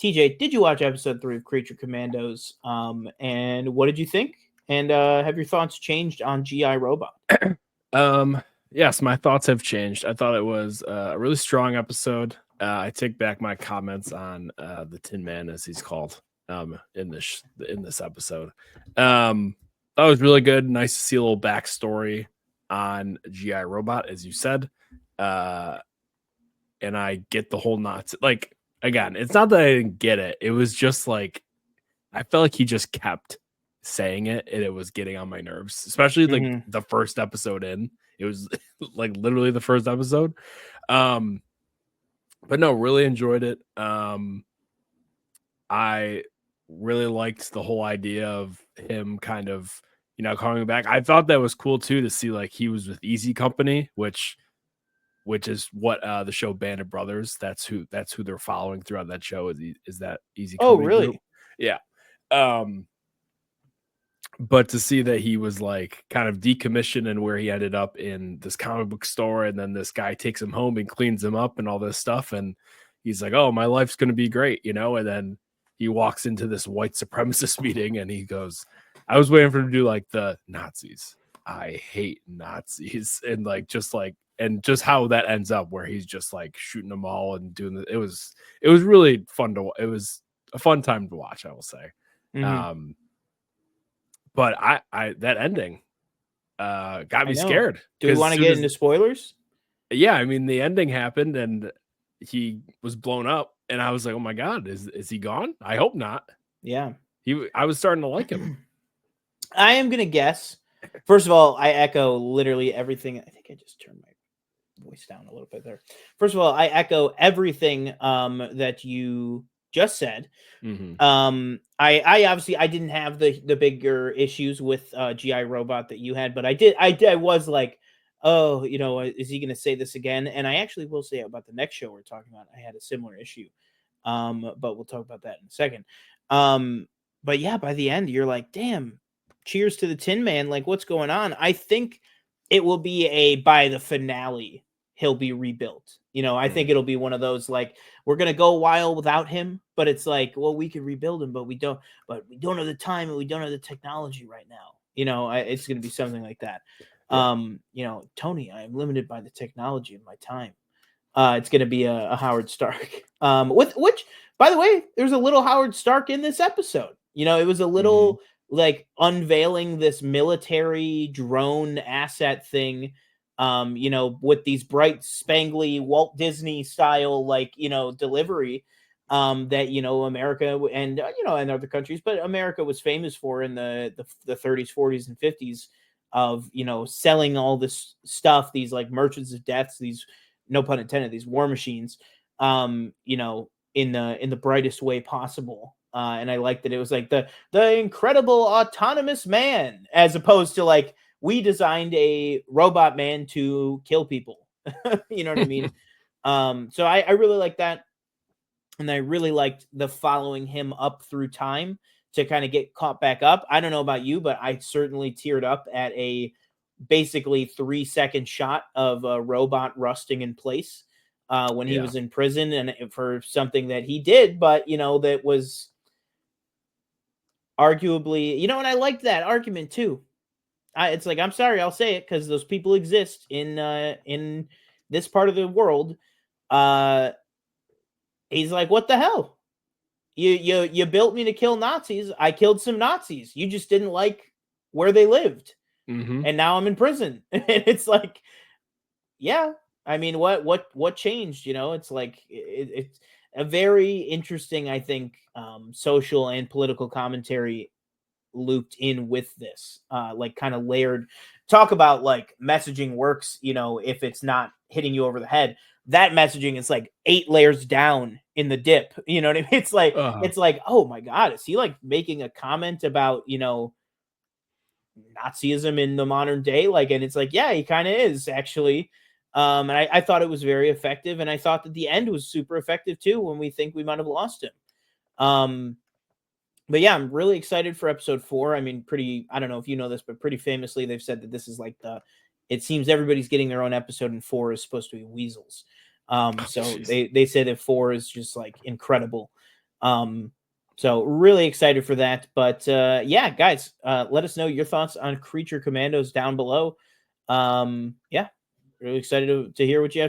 TJ, did you watch episode 3 of Creature Commandos? And what did you think? And have your thoughts changed on GI Robot? Yes, my thoughts have changed. I thought it was a really strong episode. I take back my comments on the Tin Man, as he's called, in this episode. That was really good. Nice to see a little backstory on GI Robot, as you said. And I get the whole Nazi. Like, again, it's not that I didn't get it. It was just like I felt like he just kept saying it, and it was getting on my nerves, especially like the first episode in. It was like literally the first episode. But no, really enjoyed it. I really liked the whole idea of him kind of, coming back. I thought that was cool too, to see like he was with Easy Company, which is what the show Band of Brothers. That's who they're following throughout that show. Is that Easy Company? Oh, really? Group. Yeah. But to see that he was like kind of decommissioned and where he ended up in this comic book store, and then this guy takes him home and cleans him up and all this stuff, and he's like, "Oh, my life's gonna be great," and then he walks into this white supremacist meeting and he goes, "I was waiting for him to do like the Nazis. I hate Nazis," and just how that ends up, where he's just like shooting them all and doing it was really fun it was a fun time to watch, I will say. But I that ending got me scared. Do we want to get into spoilers? Yeah, I mean, the ending happened and he was blown up, and I was like, "Oh my god, is he gone? I hope not." Yeah, I was starting to like him. I am gonna guess. First of all, I echo literally everything. I think I just turned my voice down a little bit there. First of all, I echo everything that you just said. I obviously I didn't have the bigger issues with GI Robot that you had, but I was like, oh, is he gonna say this again? And I actually will say about the next show we're talking about, I had a similar issue. But we'll talk about that in a second. But yeah, by the end you're like, damn, cheers to the Tin Man, like what's going on? I think it will be by the finale he'll be rebuilt. I think it'll be one of those, like, we're going to go a while without him, but it's like, well, we can rebuild him, but we don't have the time and we don't have the technology right now. It's going to be something like that. Yeah. Tony, I'm limited by the technology of my time. It's going to be a Howard Stark. Which, by the way, there's a little Howard Stark in this episode. It was a little like unveiling this military drone asset thing. With these bright, spangly Walt Disney style, delivery, that, America and, and other countries, but America was famous for in the 30s, 40s, and 50s of, selling all this stuff, these like merchants of death, these, no pun intended, these war machines, in the brightest way possible. And I liked that it was like the incredible autonomous man, as opposed to like, we designed a robot man to kill people. You know what I mean? So I really like that. And I really liked the following him up through time to kind of get caught back up. I don't know about you, but I certainly teared up at a basically 3-second shot of a robot rusting in place when he was in prison, and for something that he did, but that was arguably, and I liked that argument too. It's like, I'm sorry, I'll say it because those people exist in this part of the world. He's like, what the hell? You built me to kill Nazis. I killed some Nazis. You just didn't like where they lived, and now I'm in prison. And it's like, yeah. I mean, what changed? It's like it's a very interesting, I think, social and political commentary looped in with this, like kind of layered. Talk about like messaging works, if it's not hitting you over the head. That messaging is like 8 layers down in the dip. You know what I mean? It's like it's like, oh my god, is he like making a comment about Nazism in the modern day? Like, and it's like, yeah, he kind of is actually. And I thought it was very effective, and I thought that the end was super effective too when we think we might have lost him. But yeah, I'm really excited for episode 4. I mean, I don't know if you know this, but pretty famously, they've said that this is like it seems everybody's getting their own episode, and 4 is supposed to be Weasels. So they say that 4 is just like incredible. So really excited for that. But yeah, guys, let us know your thoughts on Creature Commandos down below. Yeah, really excited to hear what you have to